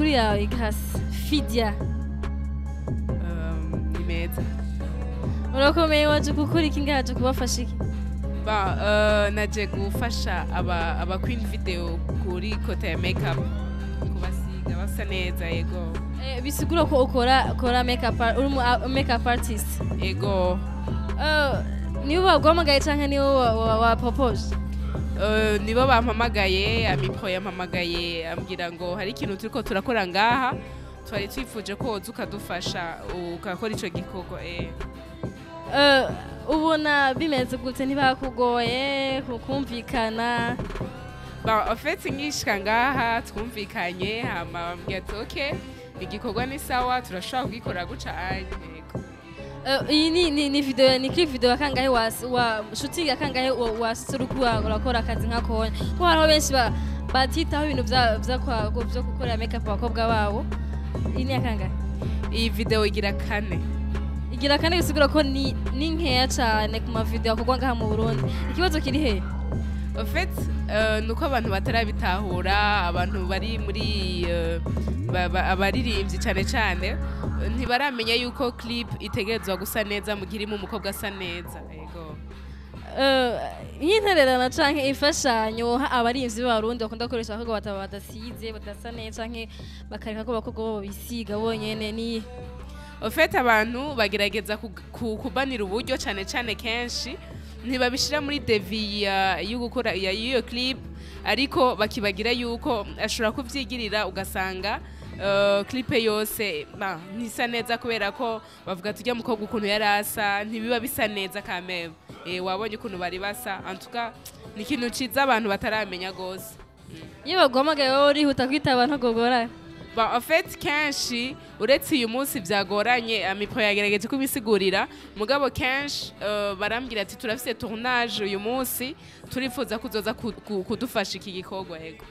amakuru yawe Grace Fidia ni meza urakomeye waje gukora iki ngaje kubafasha iki naje gufasha aba queen video kuri kote ya makeup kubasiga basa neza yego bisigura ko ukora makeup artist yego nibo bagwamagaye canke nibo wapropose nibo bampamagaye amipro yampamagaye ambwira ngo hari ikintu turiko turakora ngaha twari twifuje ko woza ukadufasha ukakora ico gikorwa ubona bimeze gute ntibakugoye kukumvikana en fait ngishika ngaha twumvikanye hama bambwira ati okay igikorwa ni sawa turashobora kugikora guca yego iyi ni video ni clip video kangahe wa shooting kangahe wasurukuwa urakora akazi nkako ko hariho benshi batitaho ibintu byo gukora makeup abakobwa babo iyi ni kangahe iyi video igira kane bisigura ko ni nkeya cyane ku ma video akorwa ngaha mu Burundi ikibazo kiri he en fait nuko abantu batarabitahura abantu bari muri abaririmbyi cyane ntibaramenya yuko clip itegerezwa gusa neza mu gihe irimo umukobwa asa neza yego y'intererano canke imfashanyo abaririmbyi b'abarundi bakunda gukoresha abakobwa badasize badasa neza canke bakareka ko abakobwa bo bisiga bonyene ni en fait abantu bagerageza kubanira uburyo cyane kenshi ntibabishira muri devi yo gukora iyo clip ariko bakibagira yuko ashobora kuvyigirira ugasanga clip yose ntisa neza kubera ko bavuga tujya mukobwa ukuntu yarasa ntibiba bisa neza kameme wabonye ukuntu bari basa en tout cas ni ikintu ciza abantu bataramenya gose iyo bagwamagaye wowe urihuta kwitaba ntagogora en fait kenshi uretse uyu munsi byagoranye amipro yagerageje kubisigurira mugabo kenshi barambwira ati turafise tournage uyu munsi turifuza kuzoza kudufasha iki gikorwa yego